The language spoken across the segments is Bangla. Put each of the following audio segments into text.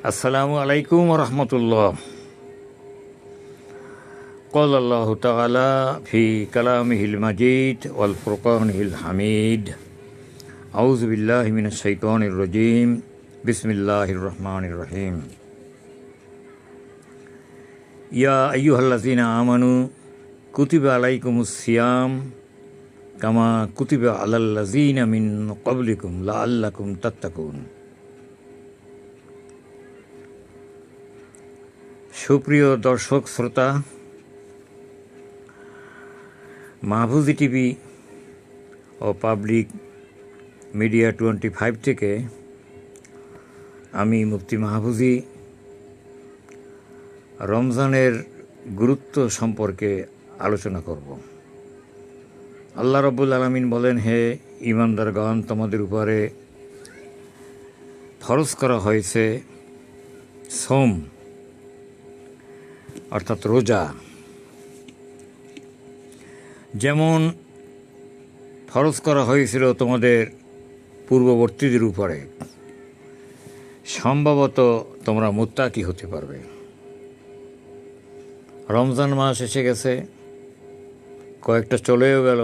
আসসালামু আলাইকুম রহমতুল্লাহ। قال الله تعالى في كلامه المجيد والفرقانه الحميد أعوذ بالله من الشيطان الرجيم بسم الله الرحمن الرحيم يا أيها الذين آمنوا كتب عليكم الصيام كما كتب على الذين من قبلكم لعلكم تتقون। সুপ্রিয় দর্শক শ্রোতা, মাহফুজি টিভি ও পাবলিক মিডিয়া 25 থেকে আমি মুফতি মাহফুজি রমজানের গুরুত্ব সম্পর্কে আলোচনা করব। আল্লাহ রাব্বুল আলামিন বলেন, হে ঈমানদারগণ, তোমাদের উপরে ফরজ করা হয়েছে সোম অর্থাৎ রোজা। যেমন ফরজ করা হয়েছিল তোমাদের পূর্ববর্তীদের উপরে, সম্ভবত তোমরা মুত্তাকি হতে পারবে। রমজান মাস এসে গেছে, কয়েকটা চলেও গেল।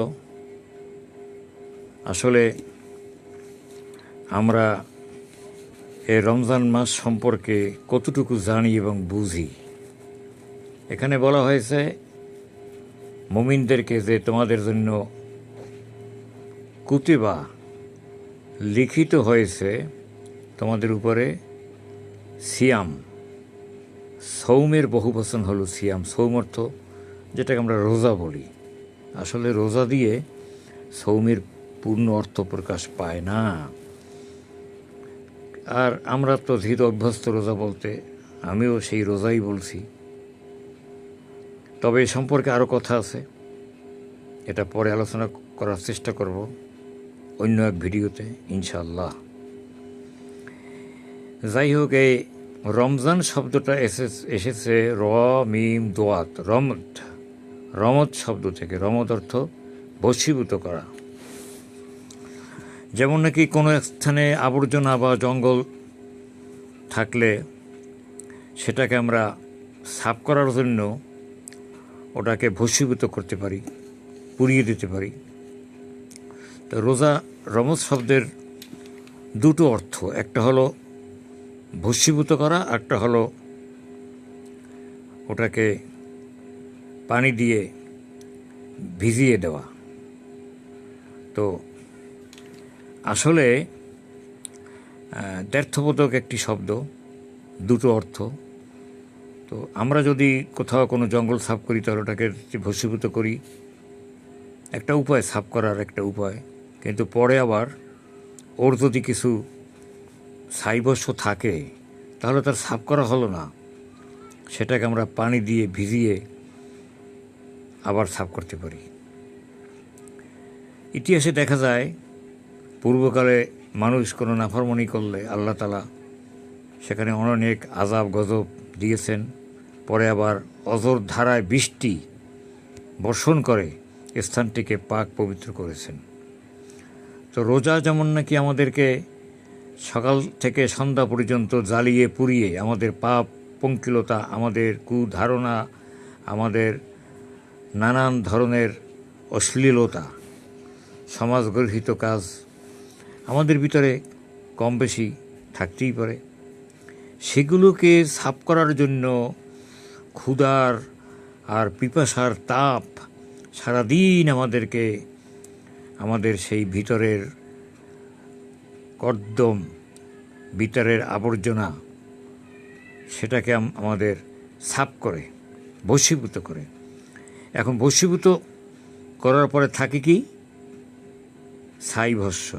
আসলে আমরা এই রমজান মাস সম্পর্কে কতটুকু জানি এবং বুঝি? এখানে বলা হয়েছে মুমিনদেরকে যে তোমাদের জন্য কুতিবা লিখিত হয়েছে তোমাদের উপরে সিয়াম। সৌমের বহুবচন হলো সিয়াম। সৌম অর্থ যেটাকে আমরা রোজা বলি। আসলে রোজা দিয়ে সৌমের পূর্ণ অর্থ প্রকাশ পায় না। আর আমরা তো ধীর অভ্যস্ত রোজা বলতে, আমিও সেই রোজাই বলছি। তবে এ সম্পর্কে আরও কথা আছে, এটা পরে আলোচনা করার চেষ্টা করব অন্য এক ভিডিওতে ইনশাআল্লাহ। যাই হোক, এই রমজান শব্দটা এসেছে র মিম দোয়াত রমদ শব্দ থেকে। রমদ অর্থ বশীভূত করা। যেমন নাকি কোনো স্থানে আবর্জনা বা জঙ্গল থাকলে সেটাকে আমরা সাফ করার জন্য ওটাকে ভস্মীভূত করতে পারি, পুড়িয়ে দিতে পারি। তো রমজ শব্দের দুটো অর্থ, একটা হলো ভস্মীভূত করা, একটা হলো ওটাকে পানি দিয়ে ভিজিয়ে দেওয়া। তো আসলে দ্ব্যর্থবোধক একটি শব্দ, দুটো অর্থ। তো আমরা যদি কোথাও কোনো জঙ্গল সাফ করি তাহলে ওটাকে ভস্মীভূত করি, একটা উপায় সাফ করার একটা উপায়। কিন্তু পরে আবার ওর যদি কিছু ছাইবস্য থাকে তাহলে তার সাফ করা হলো না, সেটাকে আমরা পানি দিয়ে ভিজিয়ে আবার সাফ করতে পারি। ইতিহাসে দেখা যায় পূর্বকালে মানুষ কোনো নাফরমানি করলে আল্লাহ তাআলা সেখানে অনেক আযাব গজব দিয়েছেন। পরে আবার অজর ধারায় বৃষ্টি বর্ষণ করে স্থানটিকে পাক পবিত্র করেছেন। তো রোজা যেমন নাকি আমাদেরকে সকাল থেকে সন্ধ্যা পর্যন্ত জ্বালিয়ে পুড়িয়ে আমাদের পাপ পঙ্কিলতা, আমাদের কুধারণা, আমাদের নানান ধরনের অশ্লীলতা, সমাজগর্হিত কাজ আমাদের ভিতরে কম বেশি থাকতেই পারে, সেগুলোকে সাফ করার জন্য ক্ষুধার আর পিপাসার তাপ সারাদিন আমাদেরকে আমাদের সেই ভিতরের কর্দম, ভিতরের আবর্জনা, সেটাকে আমাদের সাফ করে, বশীভূত করে। এখন বশীভূত করার পরে থাকে কি? ছাইভস্য।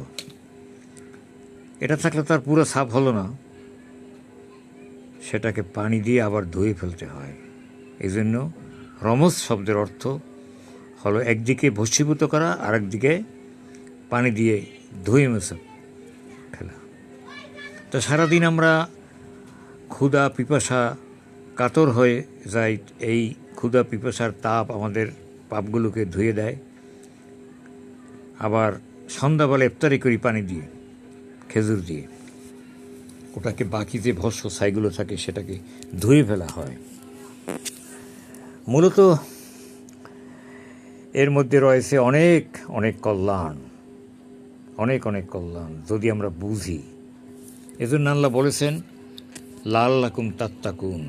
এটা থাকলে তার পুরো সাফ হলো না, সেটাকে পানি দিয়ে আবার ধুয়ে ফেলতে হয়। এই জন্য রমজ শব্দের অর্থ হলো একদিকে ভস্মীভূত করা, আর একদিকে পানি দিয়ে ধুয়ে মুছে ফেলা। তো সারাদিন আমরা ক্ষুধা পিপাসা কাতর হয়ে যাই। এই ক্ষুধা পিপাসার তাপ আমাদের পাপগুলোকে ধুয়ে দেয়। আবার সন্ধ্যাবেলা ইফতারি করি পানি দিয়ে, খেজুর দিয়ে। ওটাকে বাকি যে ভস্য ছাইগুলো থাকে সেটাকে ধুয়ে ফেলা হয়। মূলত এর মধ্যে রয়েছে অনেক অনেক কল্যাণ, অনেক অনেক কল্যাণ যদি আমরা বুঝি। এজন্য আল্লাহ বলেছেন লাল্লাকুম তাত্তাকুন,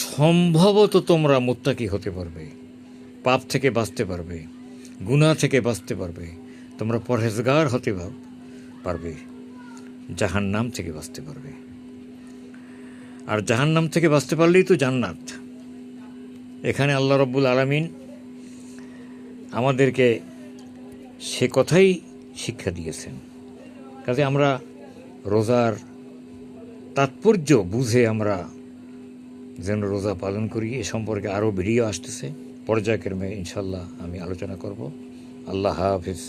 সম্ভবত তোমরা মুত্তাকি হতে পারবে, পাপ থেকে বাঁচতে পারবে, গুনাহ থেকে বাঁচতে পারবে, তোমরা পরহেজগার হতে পারবে, জাহান্নাম থেকে বাঁচতে পারবে। আর জাহান্নাম থেকে বাঁচতে পারলেই তো জান্নাত। এখানে আল্লাহ রব্বুল আলামিন আমাদেরকে সে কথাই শিক্ষা দিয়েছেন। কাজে আমরা রোজার তাৎপর্য বুঝে আমরা যেন রোজা পালন করি, এ সম্পর্কে আরও ভিডিও আসতেছে, পর্যায়ক্রমে ইনশাল্লাহ আমি আলোচনা করব। আল্লাহ হাফিজ।